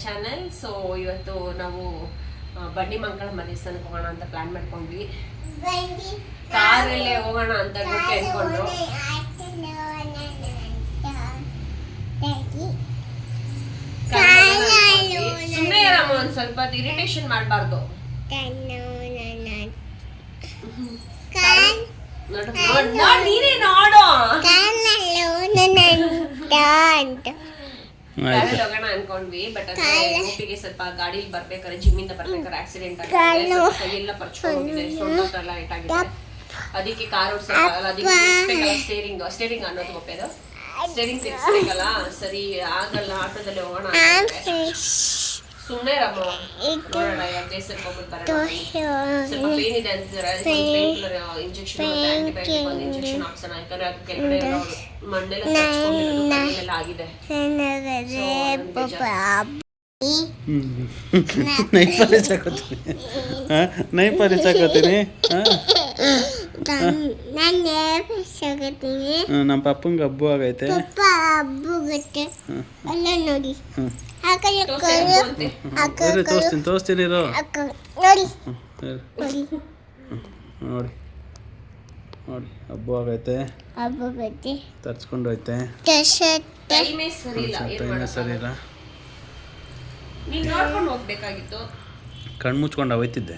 Channel. So ಇವತ್ತು ನಾವು ಬಂಡಿ ಮಂಗಳಮ್ಮ ದೇವಸ್ಥಾನಕ್ಕೆ ಹೋಗೋಣ ಅಂತ ಪ್ಲಾನ್ ಮಾಡ್ಕೊಂಡ್ವಿ. ಕಾರಲ್ಲೇ ಹೋಗೋಣ ಅಂತ ಅನ್ಕೊಂಡ್ರು. ಸುಮ್ಮನೆ ಇರಮ್ಮ, ಒಂದ್ ಸ್ವಲ್ಪ ಇರಿಟೇಷನ್ ಮಾಡಬಾರ್ದು. ನೀನೇ ನೋಡು. ಹೋಗೋಣ ಅನ್ಕೊಂಡ್ವಿ. ಬಟ್ ಗೋಪಿಗೆ ಸ್ವಲ್ಪ ಗಾಡಿಲಿ ಬರ್ಬೇಕಾದ್ರೆ, ಜಿಮ್ಮಿಂದ ಬರ್ಬೇಕಾದ್ರೆ ಆಕ್ಸಿಡೆಂಟ್ ಆಗಿದೆ. ಕೈಯೆಲ್ಲ ಪರ್ಚ್ಕೊಂಡಿದೆ, ಸೊಂಟ ಎಲ್ಲ ಏಟಾಗಿದೆ. ಅದಕ್ಕೆ ಕಾರ್ ಓಡಿಸಲ್ಲ, ಅದಕ್ಕೆ ಸ್ಟೇರಿಂಗ್ ಅನ್ನೋದು ಗೋಪಿದು ಸ್ಟೇರಿಂಗ್ ತಿರ್ಸ್ಬೇಕಲ್ಲ, ಸರಿ ಆಗಲ್ಲ. ಆಟೋದಲ್ಲಿ ಹೋಗೋಣ. ಸುಮ್ಮನೆ ರಮ್ಮ, ನೋಡೋಣ ಯಾವ ದೇಶಕ್ಕೆ ಹೋಗ್ಬಿಟ್ಟು ಬರೋಣ. ಸ್ವಲ್ಪ ಪೇನ್ ಇದೆ ಅಂತಿದ್ದಾರೆ, ಇಂಜೆಕ್ಷನ್ ಮತ್ತೆ ಆಂಟಿಬಯೋಟಿಕ್ ಒಂದು ಇಂಜೆಕ್ಷನ್ ಹಾಕ್ಸೋಣ. ಯಾಕಂದ್ರೆ ಅದು ಕೆಳಗಡೆ ಮಣ್ಣೆಲ್ಲ ತಚ್ಕೊಂಡಿರೋದು ಆಗಿದೆ. नहीं परिचय ನಮ್ಮ ಪಪ್ಪಂಗೆ ಹಬ್ಬು ಆಗೈತೆ. ತೋರಿಸ್ತೀನಿ ನೋಡಿ ಹಬ್ಬು ಆಗೈತೆ, ತರ್ಸ್ಕೊಂಡು ಹೋಯ್ತೆ. ಟೈಮೇ ಸರಿ ಇಲ್ಲ. ಕಣ್ಣು ಮುಚ್ಕೊಂಡು ಹೋಯ್ತಿದ್ದೆ,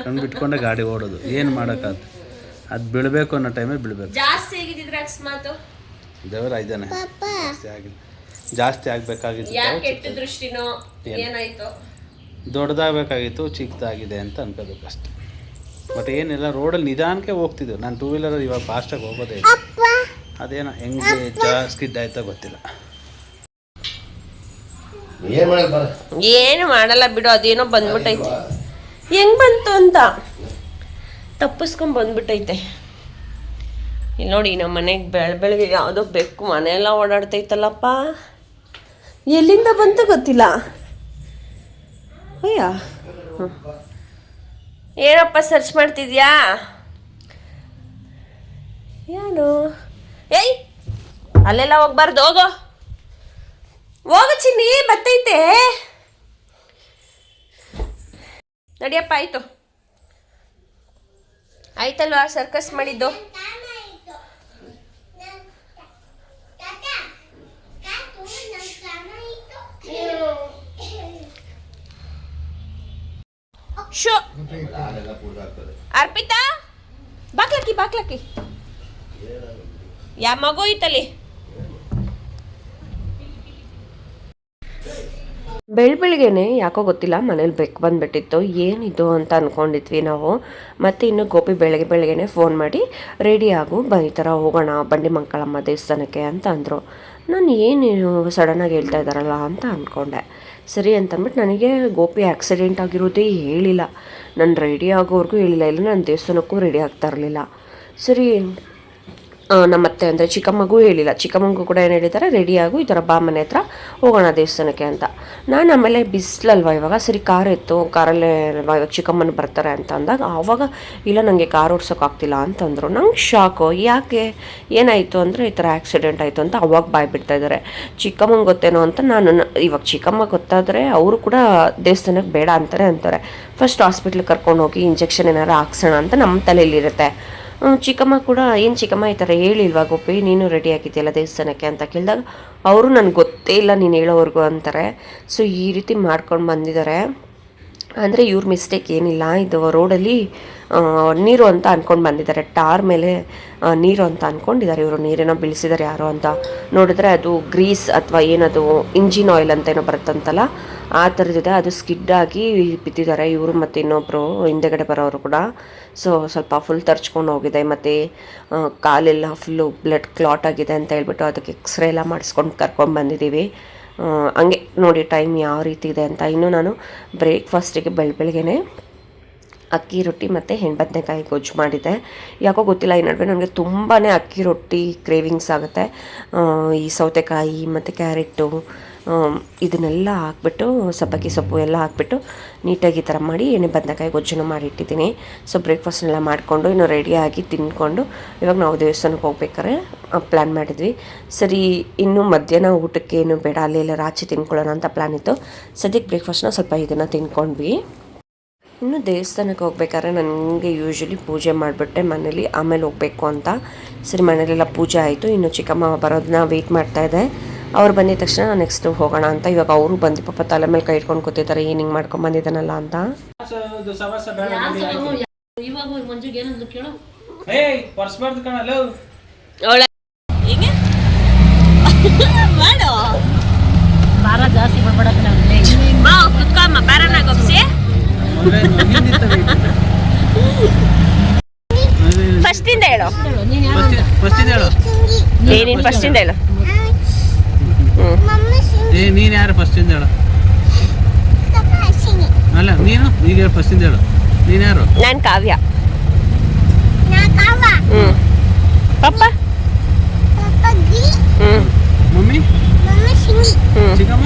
ಕಣ್ಣು ಬಿಟ್ಕೊಂಡೆ ಗಾಡಿ ಓಡೋದು. ಏನು ಮಾಡೋಕ್ಕಾಗ್ತದೆ, ಅದು ಬೀಳಬೇಕು ಅನ್ನೋ ಟೈಮಲ್ಲಿ ಬೀಳಬೇಕು. ಜಾಸ್ತಿ ಆಗಿದ್ರೆ ಅಕಸ್ಮಾತ್ ದೇವರ ಇದ್ದಾನೆ, ಜಾಸ್ತಿ ಆಗಬೇಕಾಗಿತ್ತು. ಕೆಟ್ಟ ದೃಷ್ಟಿನೋ ಏನಾಯ್ತು, ದೊಡ್ಡದಾಗಬೇಕಾಗಿತ್ತು, ಚಿಕ್ಕದಾಗಿದೆ ಅಂತ ಅನ್ಕೋಬೇಕು ಅಷ್ಟೆ. ಬಟ್ ಏನಿಲ್ಲ, ರೋಡಲ್ಲಿ ನಿಧಾನಕ್ಕೆ ಹೋಗ್ತಿದ್ದೆವು. ನಾನು 2 ವೀಲರ್ ಇವಾಗ ಫಾಸ್ಟಾಗಿ ಹೋಗೋದೇ ಇಲ್ಲ. ಅದೇನೋ ಹೆಂಗೆ ಸ್ಕಿಡ್ ಆಯ್ತಾ ಗೊತ್ತಿಲ್ಲ. ಏನು ಮಾಡಲ್ಲ ಬಿಡು, ಅದೇನೋ ಬಂದ್ಬಿಟ್ಟೈತೆ. ಹೆಂಗ್ ಬಂತು ಅಂತ ತಪ್ಪಿಸ್ಕೊಂಡ್ ಬಂದ್ಬಿಟ್ಟೈತೆ. ಇಲ್ಲಿ ನೋಡಿ, ನಮ್ಮ ಮನೆಗೆ ಬೆಳಗ್ಗೆ ಯಾವುದೋ ಬೆಕ್ಕು ಮನೆಯೆಲ್ಲ ಓಡಾಡ್ತೈತಲ್ಲಪ್ಪ. ಎಲ್ಲಿಂದ ಬಂತು ಗೊತ್ತಿಲ್ಲ. ಅಯ್ಯ, ಏನಪ್ಪ ಸರ್ಚ್ ಮಾಡ್ತಿದ್ಯಾ? ಏನು? ಏಯ್, ಅಲ್ಲೆಲ್ಲ ಹೋಗ್ಬಾರ್ದು, ಹೋಗು ಚಿನ್ನಿ, ಬತ್ತೈತೆ. ನಡಿಯಪ್ಪ, ಆಯ್ತಲ್ವಾ ಸರ್ಕಸ್ ಮಾಡಿದ್ದು? ಶೋ ಅರ್ಪಿತಾ, ಬಾಕ್ಲಕ್ಕಿ ಯಾ ಮಗು ಐತಲ್ಲಿ. ಬೆಳಗ್ಗೆನೆ ಯಾಕೋ ಗೊತ್ತಿಲ್ಲ ಮನೇಲಿ ಬೆಕ್ಕು ಬಂದುಬಿಟ್ಟಿತ್ತು. ಏನಿದು ಅಂತ ಅಂದ್ಕೊಂಡಿದ್ವಿ ನಾವು. ಮತ್ತು ಇನ್ನು ಗೋಪಿ ಬೆಳಗ್ಗೆನೆ ಫೋನ್ ಮಾಡಿ ರೆಡಿ ಆಗು, ಈ ಥರ ಹೋಗೋಣ ಬಂಡಿ ಮಂಗಳಮ್ಮ ದೇವಸ್ಥಾನಕ್ಕೆ ಅಂತ ಅಂದರು. ನಾನು ಏನು ಸಡನ್ನಾಗಿ ಹೇಳ್ತಾ ಇದ್ದಾರಲ್ಲ ಅಂತ ಅಂದ್ಕೊಂಡೆ. ಸರಿ ಅಂತಂದ್ಬಿಟ್ಟು ನನಗೆ ಗೋಪಿ ಆಕ್ಸಿಡೆಂಟ್ ಆಗಿರೋದೇ ಹೇಳಿಲ್ಲ, ನಾನು ರೆಡಿ ಆಗೋವರೆಗೂ ಹೇಳಿಲ್ಲ, ಇಲ್ಲ ನಾನು ದೇವಸ್ಥಾನಕ್ಕೂ ರೆಡಿ ಆಗ್ತಾ ಇರಲಿಲ್ಲ. ಸರಿ, ನಮ್ಮ ಅತ್ತೆ ಅಂದರೆ ಚಿಕ್ಕಮ್ಮಗೂ ಹೇಳಿಲ್ಲ. ಚಿಕ್ಕಮ್ಮಗೂ ಕೂಡ ಏನು ಹೇಳಿದ್ದಾರೆ, ರೆಡಿಯಾಗು, ಈ ಥರ ಬಾ ಮನೆ ಹತ್ರ ಹೋಗೋಣ ದೇವಸ್ಥಾನಕ್ಕೆ ಅಂತ. ನಾನು ಆಮೇಲೆ ಬಿಸಿಲಲ್ವ ಇವಾಗ, ಸರಿ ಕಾರ್ ಎತ್ತು, ಕಾರಲ್ಲೇ ಇವಾಗ ಚಿಕ್ಕಮ್ಮನ ಬರ್ತಾರೆ ಅಂತ ಅಂದಾಗ, ಆವಾಗ ಇಲ್ಲ ನನಗೆ ಕಾರ್ ಓಡ್ಸೋಕ್ಕಾಗ್ತಿಲ್ಲ ಅಂತಂದರು. ನಂಗೆ ಶಾಕು, ಯಾಕೆ ಏನಾಯಿತು ಅಂದರೆ ಈ ಥರ ಆಕ್ಸಿಡೆಂಟ್ ಆಯಿತು ಅಂತ ಅವಾಗ ಬಾಯ್ ಬಿಡ್ತಾ ಇದ್ದಾರೆ. ಚಿಕ್ಕಮ್ಮಂಗೆ ಗೊತ್ತೇನೋ ಅಂತ ನಾನು, ಇವಾಗ ಚಿಕ್ಕಮ್ಮ ಗೊತ್ತಾದರೆ ಅವರು ಕೂಡ ದೇವಸ್ಥಾನಕ್ಕೆ ಬೇಡ ಅಂತಾರೆ. ಫಸ್ಟ್ ಹಾಸ್ಪಿಟ್ಲಿಗೆ ಕರ್ಕೊಂಡು ಹೋಗಿ ಇಂಜೆಕ್ಷನ್ ಏನಾರು ಹಾಕ್ಸೋಣ ಅಂತ ನಮ್ಮ ತಲೆಯಲ್ಲಿರುತ್ತೆ. ಚಿಕ್ಕಮ್ಮ ಕೂಡ, ಏನು ಚಿಕ್ಕಮ್ಮ ಈ ಥರ ಹೇಳಿಲ್ವಾ ಗೋಪಿ, ನೀನು ರೆಡಿ ಆಗಿದೆಯಲ್ಲ ದೇವಸ್ಥಾನಕ್ಕೆ ಅಂತ ಕೇಳಿದಾಗ, ಅವರು ನನಗೆ ಗೊತ್ತೇ ಇಲ್ಲ ನೀನು ಹೇಳೋವರೆಗೂ ಅಂತಾರೆ. ಸೊ ಈ ರೀತಿ ಮಾಡ್ಕೊಂಡು ಬಂದಿದ್ದಾರೆ. ಅಂದರೆ ಇವ್ರ ಮಿಸ್ಟೇಕ್ ಏನಿಲ್ಲ, ಇದು ರೋಡಲ್ಲಿ ನೀರು ಅಂತ ಅಂದ್ಕೊಂಡು ಬಂದಿದ್ದಾರೆ. ಟಾರ್ ಮೇಲೆ ನೀರು ಅಂತ ಅಂದ್ಕೊಂಡಿದ್ದಾರೆ ಇವರು. ನೀರೇನೋ ಬೀಳಿಸಿದ್ದಾರೆ ಯಾರೋ ಅಂತ ನೋಡಿದ್ರೆ ಅದು ಗ್ರೀಸ್ ಅಥವಾ ಏನದು ಇಂಜಿನ್ ಆಯಿಲ್ ಅಂತ ಏನೋ ಬರುತ್ತಂತಲ್ಲ, ಆ ಥರದಿದೆ. ಅದು ಸ್ಕಿಡ್ ಆಗಿ ಬಿದ್ದಿದ್ದಾರೆ ಇವರು ಮತ್ತು ಇನ್ನೊಬ್ಬರು ಹಿಂದೆಗಡೆ ಬರೋರು ಕೂಡ. ಸೊ ಸ್ವಲ್ಪ ಫುಲ್ ತರ್ಚ್ಕೊಂಡು ಹೋಗಿದೆ, ಮತ್ತು ಕಾಲೆಲ್ಲ ಫುಲ್ಲು ಬ್ಲಡ್ ಕ್ಲಾಟ್ ಆಗಿದೆ ಅಂತ ಹೇಳ್ಬಿಟ್ಟು ಅದಕ್ಕೆ ಎಕ್ಸ್ರೇ ಎಲ್ಲ ಮಾಡಿಸ್ಕೊಂಡು ಕರ್ಕೊಂಡು ಬಂದಿದ್ದೀವಿ. ಹಂಗೆ ನೋಡಿ ಟೈಮ್ ಯಾವ ರೀತಿ ಇದೆ ಅಂತ. ಇನ್ನು ನಾನು ಬ್ರೇಕ್ಫಾಸ್ಟಿಗೆ ಬೆಳಗ್ಗೆನೆ ಅಕ್ಕಿ ರೊಟ್ಟಿ ಮತ್ತು ಬದನೆಕಾಯಿ ಗೊಜ್ಜು ಮಾಡಿದ್ದೆ. ಯಾಕೋ ಗೊತ್ತಿಲ್ಲ, ಈ ನಡುವೆ ನನಗೆ ತುಂಬಾ ಅಕ್ಕಿ ರೊಟ್ಟಿ ಕ್ರೇವಿಂಗ್ಸ್ ಆಗುತ್ತೆ. ಈ ಸೌತೆಕಾಯಿ ಮತ್ತು ಕ್ಯಾರೆಟು ಇದನ್ನೆಲ್ಲ ಹಾಕ್ಬಿಟ್ಟು ಸಬ್ಬಕ್ಕಿ ಸೊಪ್ಪು ಎಲ್ಲ ಹಾಕ್ಬಿಟ್ಟು ನೀಟಾಗಿ ಈ ಥರ ಮಾಡಿ ಎಣ್ಣೆ ಬದನೆಕಾಯಿ ಗೊಜ್ಜನ್ನು ಮಾಡಿಟ್ಟಿದ್ದೀನಿ. ಸೊ ಬ್ರೇಕ್ಫಾಸ್ಟ್ನೆಲ್ಲ ಮಾಡಿಕೊಂಡು ಇನ್ನು ರೆಡಿಯಾಗಿ ತಿಂದ್ಕೊಂಡು ಇವಾಗ ನಾವು ದೇವಸ್ಥಾನಕ್ಕೆ ಹೋಗ್ಬೇಕಾದ್ರೆ ಪ್ಲ್ಯಾನ್ ಮಾಡಿದ್ವಿ. ಸರಿ ಇನ್ನು ಮಧ್ಯಾಹ್ನ ಊಟಕ್ಕೆ ಏನು ಬೇಡ, ಅಲ್ಲೆಲ್ಲ ರಾಚಿ ತಿನ್ಕೊಳ್ಳೋಣ ಅಂತ ಪ್ಲ್ಯಾನ್ ಇತ್ತು. ಸದ್ಯಕ್ಕೆ ಬ್ರೇಕ್ಫಾಸ್ಟ್ನ ಸ್ವಲ್ಪ ಇದನ್ನು ತಿನ್ಕೊಂಡ್ವಿ. ಇನ್ನು ದೇವಸ್ಥಾನಕ್ಕೆ ಹೋಗ್ಬೇಕಾದ್ರೆ ನನಗೆ ಯೂಶ್ವಲಿ ಪೂಜೆ ಮಾಡಿಬಿಟ್ಟೆ ಮನೇಲಿ, ಆಮೇಲೆ ಹೋಗಬೇಕು ಅಂತ. ಸರಿ ಮನೇಲೆಲ್ಲ ಪೂಜೆ ಆಯಿತು. ಇನ್ನು ಚಿಕ್ಕಮ್ಮ ಬರೋದನ್ನ ವೆಯ್ಟ್ ಮಾಡ್ತಾಯಿದ್ದೆ. ಅವ್ರು ಬಂದಿದ ತಕ್ಷಣ ನೆಕ್ಸ್ಟ್ ಹೋಗೋಣ ಅಂತ. ಇವಾಗ ಅವರು ಬಂದು ಪಾಪ ತಲೆ ಮೇಲೆ ಕೈ ಇಟ್ಕೊಂಡು ಕೂತಿದ್ದಾರೆ, ಏನು ಹಿಂಗೆ ಮಾಡ್ಕೊಂಡು ಬಂದಿದ್ದಾನಲ್ಲ ಅಂತ. ಫಸ್ಟಿಂದ ಹೇಳು, ನೀನು ಫಸ್ಟಿಂದ ಹೇಳು. ನೀನು ಯಾರು ಫಸ್ಟಿಂದ ಹೇಳು? ಅಲ್ಲ ನೀನು ಈಗ ಫಸ್ಟಿಂದ ಹೇಳು. ನೀನು ಯಾರು? ನಾನು ಕಾವ್ಯ. ಪಪ್ಪ ಮಮ್ಮಿ ಚಿಕ್ಕಮ್ಮ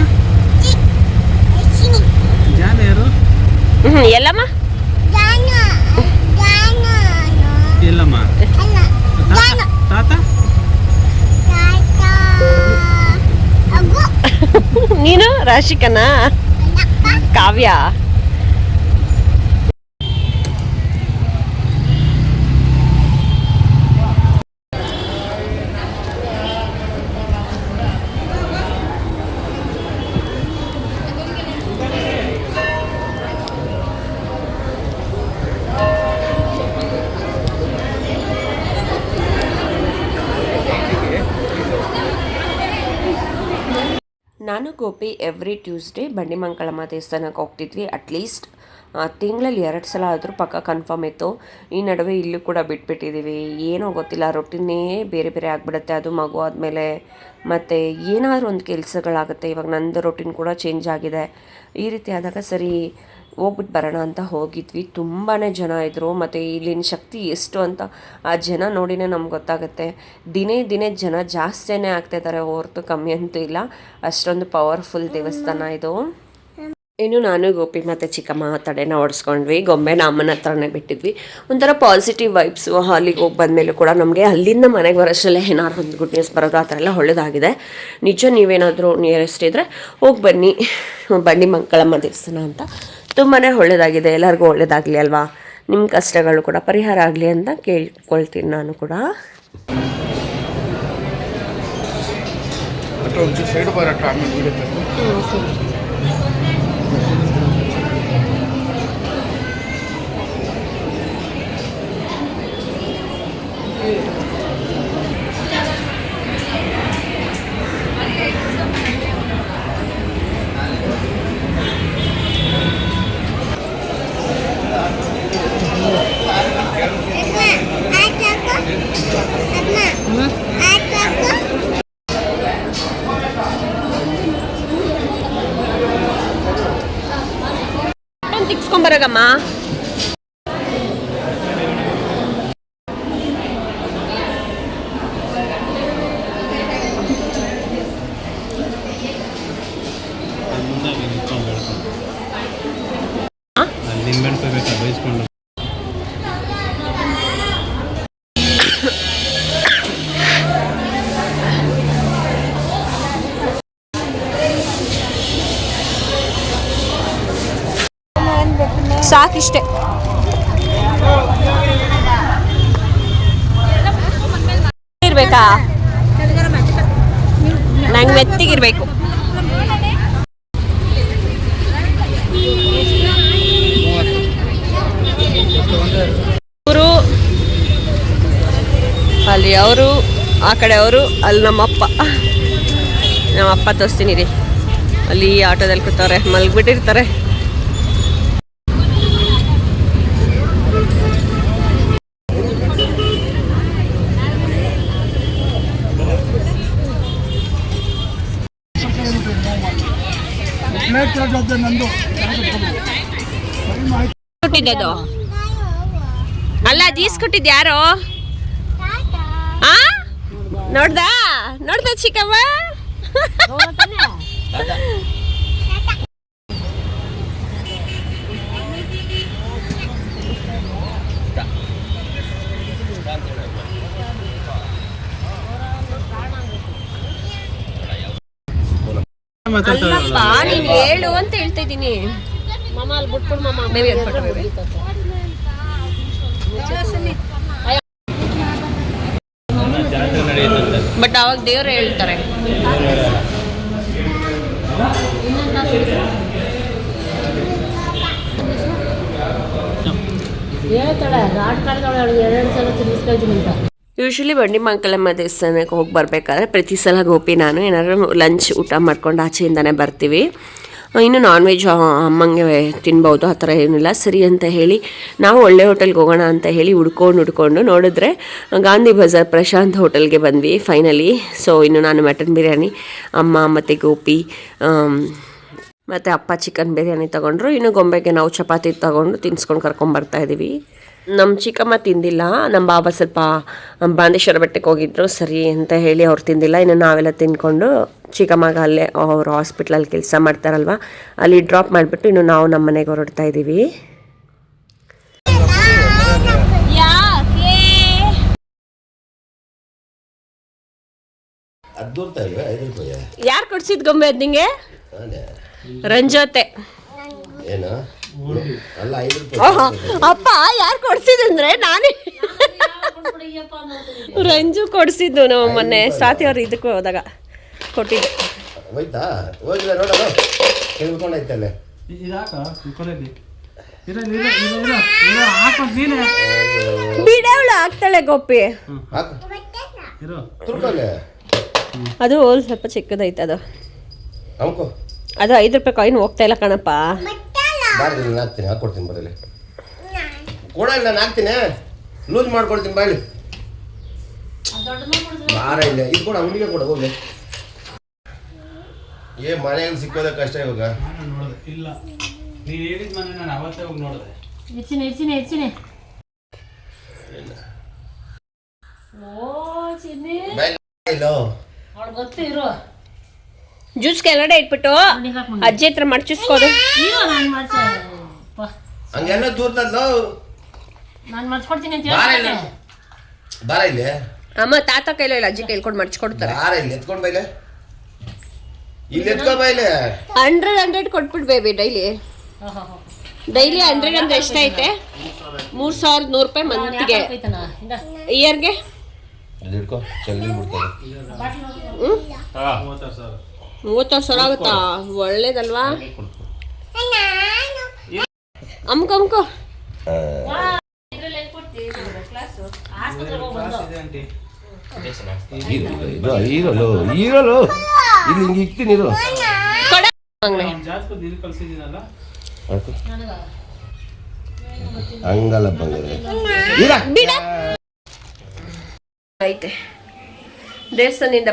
ಜಾನ ಯಾರು? ಎಲ್ಲಮ್ಮ ಎಲ್ಲಮ್ಮ ತಾತ ನೀನು ರಾಶಿಕನ ಕಾವ್ಯ. ನಾನು ಗೋಪಿ ಎವ್ರಿ ಟ್ಯೂಸ್ಡೇ ಬಂಡಿಮಂಕಳಮ್ಮ ದೇವಸ್ಥಾನಕ್ಕೆ ಹೋಗ್ತಿದ್ವಿ. ಅಟ್ಲೀಸ್ಟ್ ತಿಂಗಳಲ್ಲಿ 2 ಸಲ ಆದರೂ ಪಕ್ಕ ಕನ್ಫರ್ಮ್ ಇತ್ತು. ಈ ನಡುವೆ ಇಲ್ಲೂ ಕೂಡ ಬಿಟ್ಬಿಟ್ಟಿದ್ದೀವಿ. ಏನೋ ಗೊತ್ತಿಲ್ಲ, ರೊಟ್ಟಿನೇ ಬೇರೆ ಬೇರೆ ಆಗಿಬಿಡುತ್ತೆ. ಅದು ಮಗು ಆದಮೇಲೆ ಮತ್ತು ಏನಾದರೂ ಒಂದು ಕೆಲಸಗಳಾಗುತ್ತೆ. ಇವಾಗ ನಂದು ರೊಟ್ಟಿನ್ ಕೂಡ ಚೇಂಜ್ ಆಗಿದೆ. ಈ ರೀತಿ ಆದಾಗ ಸರಿ ಹೋಗ್ಬಿಟ್ಟು ಬರೋಣ ಅಂತ ಹೋಗಿದ್ವಿ. ತುಂಬಾ ಜನ ಇದ್ದರು. ಮತ್ತು ಇಲ್ಲಿನ ಶಕ್ತಿ ಎಷ್ಟು ಅಂತ ಆ ಜನ ನೋಡಿನೇ ನಮ್ಗೆ ಗೊತ್ತಾಗುತ್ತೆ. ದಿನೇ ದಿನೇ ಜನ ಜಾಸ್ತಿನೇ ಆಗ್ತಾಯಿದ್ದಾರೆ, ಹೊರತು ಕಮ್ಮಿ ಅಂತೂ ಇಲ್ಲ. ಅಷ್ಟೊಂದು ಪವರ್ಫುಲ್ ದೇವಸ್ಥಾನ ಇದು. ಇನ್ನು ನಾನು ಗೋಪಿ ಮತ್ತು ಚಿಕ್ಕಮ್ಮ ತಡೆನ ಓಡಿಸ್ಕೊಂಡ್ವಿ. ಗೊಂಬೆನ ಅಮ್ಮನ ಹತ್ರನೇ ಬಿಟ್ಟಿದ್ವಿ. ಒಂಥರ ಪಾಸಿಟಿವ್ ವೈಬ್ಸು. ಅಲ್ಲಿಗೆ ಹೋಗಿ ಬಂದಮೇಲೂ ಕೂಡ ನಮಗೆ ಅಲ್ಲಿಂದ ಮನೆಗೆ ಬರೋಷ್ಟರಲ್ಲೇ ಏನಾದ್ರು ಒಂದು ಗುಡ್ ನ್ಯೂಸ್ ಬರೋದು, ಆ ಥರ ಎಲ್ಲ ಒಳ್ಳೆಯದಾಗಿದೆ. ನಿಜ ನೀವೇನಾದರೂ ನಿಯರೆಸ್ಟ್ ಇದ್ದರೆ ಹೋಗಿ ಬನ್ನಿ, ಬಂಡಿಮಂಕಳಮ್ಮ ದೇವಸ್ಥಾನ ಅಂತ. ತುಂಬಾ ಒಳ್ಳೆಯದಾಗಿದೆ. ಎಲ್ಲರಿಗೂ ಒಳ್ಳೆಯದಾಗಲಿ ಅಲ್ವಾ, ನಿಮ್ಮ ಕಷ್ಟಗಳು ಕೂಡ ಪರಿಹಾರ ಆಗಲಿ ಅಂತ ಕೇಳ್ಕೊಳ್ತೀನಿ ನಾನು ಕೂಡ. ತಿಕ್ಸ್ಕೊಂಬರಗಮ್ಮ. ನಿಂಬೆಹಣ್ಣು ಬೇಕಾ ಬೈಸ್ಕೊಂಡು? ಸಾಕಿಷ್ಟೆ. ಇರ್ಬೇಕಾ? ನಂಗೆ ಮೆತ್ತಿಗಿರ್ಬೇಕು. ಅವರು ಅಲ್ಲಿ, ಅವರು ಆ ಕಡೆ, ಅವರು ಅಲ್ಲಿ. ನಮ್ಮಪ್ಪ ತೋರಿಸ್ತೀನಿ ರೀ, ಅಲ್ಲಿ ಆಟೋದಲ್ಲಿ ಕೂತವ್ರೆ, ಮಲಗಿಬಿಟ್ಟಿರ್ತಾರೆ. ಕೊಟ್ಟಿದ್ದು ಅಲ್ಲ, ಜೀಸ್ ಕೊಟ್ಟಿದ್ದು ಯಾರು? ನೋಡ್ದ ಚಿಕ್ಕಮ್ಮ? ಅಲ್ಲಪ್ಪ ನೀನ್ ಹೇಳು ಅಂತ ಹೇಳ್ತಾ ಇದ್ದೀನಿ. ಮಾಮ ಅಲ್ಲಿ ಬಿಟ್ಬಿಡು ಮಾಮ. ಬೇಬಿ ಅನ್ಬಿಟ್ಟು ಬೇಬಿ. ಬಟ್ ಅವಾಗ ದೇವ್ರು ಹೇಳ್ತಾರೆ. ಹೇಳ್ತಾಳೆ ಘಾಟ್ ಕಾಲದವಳು ಅವಳಿಗೆ 2 ಸಲ ತಿನ್ನಿಸ್ಕೊಳ್ತೀನಿ ಅಂತ. ಯೂಶ್ವಲಿ ಬಂಡಿ ಮಂಕಲಮ್ಮ ದೇವಸ್ಥಾನಕ್ಕೆ ಹೋಗಿ ಬರಬೇಕಾದ್ರೆ ಪ್ರತಿ ಸಲ ಗೋಪಿ ನಾನು ಏನಾದರೂ ಲಂಚ್ ಊಟ ಮಾಡ್ಕೊಂಡು ಆಚೆಯಿಂದನೇ ಬರ್ತೀವಿ. ಇನ್ನು ನಾನ್ ವೆಜ್ ಅಮ್ಮಂಗೆ ತಿನ್ಬೋದು, ಆ ಥರ ಏನಿಲ್ಲ. ಸರಿ ಅಂತ ಹೇಳಿ ನಾವು ಒಳ್ಳೆ ಹೋಟೆಲ್ಗೆ ಹೋಗೋಣ ಅಂತ ಹೇಳಿ ಹುಡ್ಕೊಂಡು ನೋಡಿದ್ರೆ ಗಾಂಧಿ ಬಜಾರ್ ಪ್ರಶಾಂತ್ ಹೋಟೆಲ್ಗೆ ಬಂದ್ವಿ ಫೈನಲಿ. ಸೊ ಇನ್ನು ನಾನು ಮಟನ್ ಬಿರಿಯಾನಿ, ಅಮ್ಮ ಮತ್ತು ಗೋಪಿ ಮತ್ತು ಅಪ್ಪ ಚಿಕನ್ ಬಿರಿಯಾನಿ ತೊಗೊಂಡ್ರು. ಇನ್ನು ಗೊಂಬೆಗೆ ನಾವು ಚಪಾತಿ ತೊಗೊಂಡು ತಿನ್ಸ್ಕೊಂಡು ಕರ್ಕೊಂಬರ್ತಾಯಿದ್ದೀವಿ. ನಮ್ಮ ಚಿಕ್ಕಮ್ಮ ತಿಂದಿಲ್ಲ, ನಮ್ಮ ಬಾಬಾ ಸ್ವಲ್ಪ ಬಾಂದೇಶ್ವರ ಬೆಟ್ಟಕ್ಕೆ ಹೋಗಿದ್ರು, ಸರಿ ಅಂತ ಹೇಳಿ ಅವ್ರು ತಿಂದಿಲ್ಲ. ಇನ್ನು ನಾವೆಲ್ಲ ತಿಂದ್ಕೊಂಡು ಚಿಕ್ಕಮ್ಮಗ ಅಲ್ಲೇ ಅವರು ಹಾಸ್ಪಿಟ್ಲಲ್ಲಿ ಕೆಲಸ ಮಾಡ್ತಾರಲ್ವ ಅಲ್ಲಿ ಡ್ರಾಪ್ ಮಾಡಿಬಿಟ್ಟು ಇನ್ನು ನಾವು ನಮ್ಮ ಮನೆಗೆ ಹೊರಡ್ತಾ ಇದ್ದೀವಿ. ಯಾರು ಕೊಡ್ಸಿದ್ ಗೊಂಬೆ ಅದು ನಿಂಗೆ? ರಂಜೋತೆ. ಅಪ್ಪ ಯಾರು ಕೊಡ್ಸಿದಂದ್ರೆ ನಾನೇ ರಂಜು ಕೊಡ್ಸಿದ್ದು. ನಾವು ಮೊನ್ನೆ ಸ್ವಾತಿ ಅವ್ರು ಇದಕ್ಕೆ ಹೋದಾಗ ಕೊಟ್ಟಿದ್ದು. ಬಿಡವಳು ಆಗ್ತಾಳೆ ಗೋಪಿ. ಅದು ಸ್ವಲ್ಪ ಚಿಕ್ಕದೈತೆ. ಅದು 5 ರೂಪಾಯಿ ಕಾಯಿನ್ ಹೋಗ್ತಾ ಇಲ್ಲ ಕಣಪ್ಪ. ಹಾಕ್ಕೊಡ್ತೀನಿ ಬರಲಿ ಕೊಡಲ್ಲ, ನಾನು ಹಾಕ್ತೀನಿ, ಲೂಸ್ ಮಾಡ್ಕೊಡ್ತೀನಿ ಬಾಯ್ಲಿ. ಭಾರ ಇಲ್ಲ, ಇದು ಕೊಡ, ಹುಡುಗಿಗೆ ಕೊಡ ಹೋಗ್ಲಿ. ಮನೆಯಲ್ಲಿ ಸಿಕ್ಕೋದ ಕಷ್ಟ ಇವಾಗ. ಇಲ್ಲ ನೀನು ಹೇಳಿದ ಮನೆ ನಾನು ಅವತ್ತೇ ಹೋಗಿ ನೋಡಿದೆ. ಹೆಚ್ಚಿನ ಗೊತ್ತು ಇರೋ ಜ್ಯೂಸ್ ಕೆಳಗಡೆ ಇಟ್ಬಿಟ್ಟು ಅಜ್ಜಿ ಹತ್ರ ಮಡ್ಚಿಸ್ಕೋದು. ಹಂಗೆಲ್ಲ ದೂರ್ತದ ನಾನು ಮಡ್ಸ್ಕೊಡ್ತೀನಿ ಅಂತ ಭಾರ ಇಲ್ಲ, ಭಾರ ಇಲ್ಲ. ಅಮ್ಮ ತಾತ ಕೈಲೋ ಇಲ್ಲ, ಅಜ್ಜಿ ಕೈಲ್ಕೊಂಡು ಮಡ್ಚ್ಕೊಡ್ತಾರೆ. ಭಾರ ಇಲ್ಲ, ಎತ್ಕೊಂಡ್ ಬೈಲೆ, ಇಲ್ಲಿ ಎತ್ಕೊ ಬೈಲೆ. 100 ಕೊಟ್ಬಿಟ್ಟು ಬೇಬಿ ಡೈಲಿ 100 ಅಂದ್ರೆ ಎಷ್ಟೈತೆ? 3100 ರೂಪಾಯಿ ಮಂತ್ಗೆ, ಇಯರ್ಗೆ ಹಿಡ್ಕೊ, ಚಲ್ಲಿ ಬಿಡ್ತಾರೆ. 30,000 ಆಗುತ್ತಾ? ಒಳ್ಳೇದಲ್ವಾ? ಅಮ್ಕೋ ಈರಲು ಇಲ್ಲಿ ಹಿಂಗೆ ಇಕ್ತೀನಿ ಇರು. ಹಂಗಲ್ಲ ಬಂದಿರ ಐತೆ. ದೇವಸ್ಥಾನದಿಂದ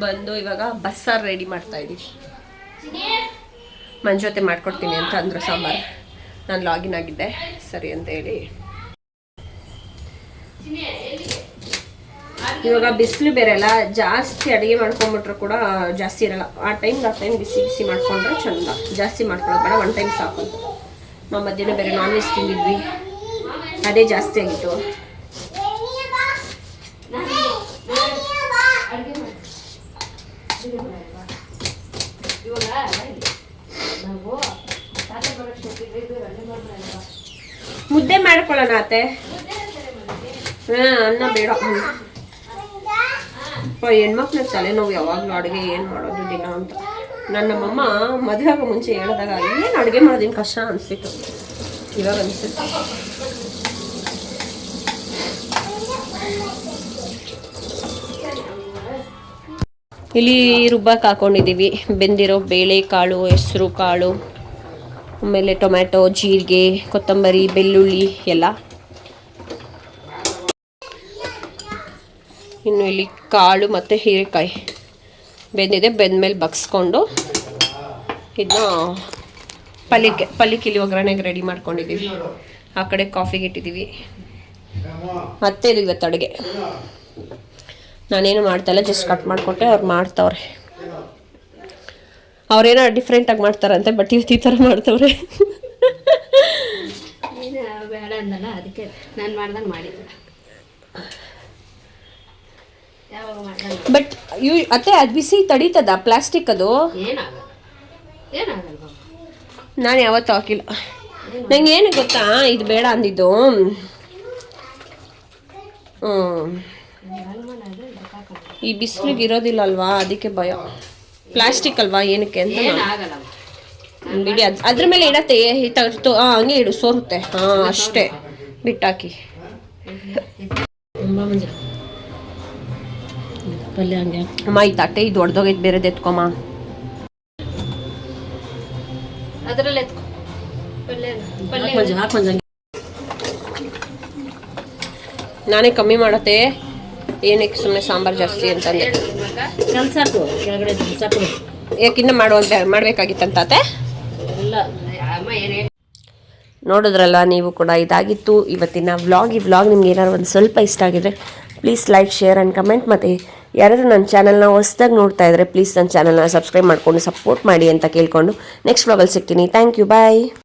ಬಂದು ಇವಾಗ ಬಸ್ಸಾರು ರೆಡಿ ಮಾಡ್ತಾ ಇದ್ದೀವಿ. ಮಂಜೊತೆ ಮಾಡ್ಕೊಡ್ತೀನಿ ಅಂತ ಅಂದರು ಸಾಂಬಾರು. ನಾನು ಲಾಗಿನ್ ಆಗಿದ್ದೆ, ಸರಿ ಅಂತ ಹೇಳಿ. ಇವಾಗ ಬಿಸಿಲು ಬೇರೆ ಅಲ್ಲ, ಜಾಸ್ತಿ ಅಡುಗೆ ಮಾಡ್ಕೊಂಬಿಟ್ರು ಕೂಡ ಜಾಸ್ತಿ ಇರಲ್ಲ. ಆ ಟೈಮ್ ಬಿಸಿ ಮಾಡ್ಕೊಂಡ್ರೆ ಚಂದ. ಜಾಸ್ತಿ ಮಾಡ್ಕೊಳ್ಳೋದು ಬೇಡ, 1 ಟೈಮ್ ಸಾಕು. ನಾವು ಮಧ್ಯಾಹ್ನ ಬೇರೆ ನಾನ್ ವೆಜ್ ತಿಂದಿದ್ವಿ, ಅದೇ ಜಾಸ್ತಿ ಆಗಿತ್ತು. ಮುದ್ದೆ ಮಾಡ್ಕೊಳ್ಳೋಣ ಅತ್ತೆ. ಅನ್ನ ಬೇಡ. ಹೆಣ್ಮಕ್ಳ ತಲೆನೋವು ಯಾವಾಗಲೂ ಅಡುಗೆ ಏನು ಮಾಡೋದು ದಿನ ಅಂತ. ನಮ್ಮಮ್ಮ ಮದುವೆ ಆಗೋ ಮುಂಚೆ ಹೇಳಿದಾಗ ಏನು ಅಡುಗೆ ಮಾಡೋದೇನು ಕಷ್ಟ ಅನಿಸ್ತಿತ್ತು, ಇವಾಗ ಅನಿಸುತ್ತೆ. ಇಲ್ಲಿ ರುಬ್ಬಕ್ಕೆ ಹಾಕೊಂಡಿದ್ದೀವಿ ಬೆಂದಿರೋ ಬೇಳೆ ಕಾಳು, ಹೆಸರು ಕಾಳು, ಆಮೇಲೆ ಟೊಮ್ಯಾಟೊ, ಜೀರಿಗೆ, ಕೊತ್ತಂಬರಿ, ಬೆಳ್ಳುಳ್ಳಿ ಎಲ್ಲ. ಇನ್ನು ಇಲ್ಲಿ ಕಾಳು ಮತ್ತು ಹೀರೆಕಾಯಿ ಬೆಂದಿದೆ. ಬೆಂದಮೇಲೆ ಬಗ್ಸ್ಕೊಂಡು ಇದನ್ನ ಪಲ್ಲಿಕ್ಕಿಲಿ ಒಗ್ಗರಣೆಗೆ ರೆಡಿ ಮಾಡ್ಕೊಂಡಿದ್ದೀವಿ. ಆ ಕಡೆ ಕಾಫಿಗೆ ಇಟ್ಟಿದ್ದೀವಿ. ಮತ್ತೆ ಇದು ಇವತ್ತು ಅಡುಗೆ. ನಾನೇನು ಮಾಡ್ತಾಯಿಲ್ಲ, ಜಸ್ಟ್ ಕಟ್ ಮಾಡಿಕೊಟ್ಟೆ, ಅವ್ರು ಮಾಡ್ತಾವ್ರೆ. ಅವ್ರೇನೋ ಡಿಫ್ರೆಂಟಾಗಿ ಮಾಡ್ತಾರಂತೆ ಬಟ್ ಇವತ್ತು ಈ ಥರ ಮಾಡ್ತವ್ರೆ. ನೀನು ಬೇಡ ಅಂದಲ್ಲ ಅದಕ್ಕೆ ನಾನು ಮಾಡ್ದಂಗೆ ಮಾಡಿದ್ದೆ. ಯಾವಾಗ ಮಾಡ್ದಂಗೆ ಬಟ್ ಅತ್ತೆ ಅದು ಬಿಸಿ ತಡೀತದ ಪ್ಲಾಸ್ಟಿಕ್ ಅದು? ಏನಾಗಲ್ಲ ಏನಾಗಲ್ಲ. ನಾನು ಯಾವತ್ತೂ ಹಾಕಿಲ್ಲ. ನಂಗೆ ಏನು ಗೊತ್ತಾ ಇದು ಬೇಡ ಅಂದಿದ್ದು. ಈ ಬಿಸಿಲಿಗೆ ಇರೋದಿಲ್ಲ ಅಲ್ವಾ, ಅದಕ್ಕೆ ಭಯ. ಪ್ಲಾಸ್ಟಿಕ್ ಅಲ್ವಾ ಏನಕ್ಕೆ ಅಂತ ಏನಾಗಲ್ಲ ಬಿಡಿ. ಅದ್ರ ಮೇಲೆ ಇಡತ್ತೆ ಹಂಗೆ ಇಡು, ಸೋರುತ್ತೆ. ಹಾಂ ಅಷ್ಟೇ, ಬಿಟ್ಟಾಕಿ. ತುಂಬ ಮಂಜ ಪಲ್ಯ ಹಂಗೆ ಅಮ್ಮ ಈ ತಟ್ಟೆ ಇದು ಹೊಡೆದೋಗೈತೆ, ಬೇರೆದು ಎತ್ಕೊಮ್ಮ. ಅದರಲ್ಲಿ ಎತ್ಕೊ ಪಲ್ಯ ಹಾಕಿ ಮಂಜ. ನಾನೇ ಕಮ್ಮಿ ಮಾಡತ್ತೆ, ಏನಕ್ಕೆ ಸುಮ್ಮನೆ ಸಾಂಬಾರು ಜಾಸ್ತಿ ಅಂತಂದೆ. ಕಲ್ಸಾಕು ಕೆಳಗಡೆ ಸಾಕು. ಯಾಕಿನ್ನ ಮಾಡ್ಬೇಕಾಗಿತ್ತಂತೆ. ಎಲ್ಲ ಅಮ್ಮ ಏನು ನೋಡಿದ್ರಲ್ಲ ನೀವು ಕೂಡ. ಇದಾಗಿತ್ತು ಇವತ್ತಿನ ವ್ಲಾಗ್. ಈ ವ್ಲಾಗ್ ನಿಮ್ಗೆ ಏನಾದ್ರು ಒಂದು ಸ್ವಲ್ಪ ಇಷ್ಟ ಆಗಿದ್ರೆ please like, share and comment. ಮತ್ತು ಯಾರಾದರೂ ನನ್ನ ಚಾನಲ್ನ ಹೊಸ್ದಾಗಿ ನೋಡ್ತಾ ಇದ್ದರೆ ಪ್ಲೀಸ್ ನನ್ನ ಚಾನಲ್ನ ಸಬ್ಸ್ಕ್ರೈಬ್ ಮಾಡ್ಕೊಂಡು ಸಪೋರ್ಟ್ ಮಾಡಿ ಅಂತ ಕೇಳ್ಕೊಂಡು ನೆಕ್ಸ್ಟ್ ವ್ಲಾಗಲ್ಲಿ ಸಿಗ್ತೀನಿ. Thank you, bye.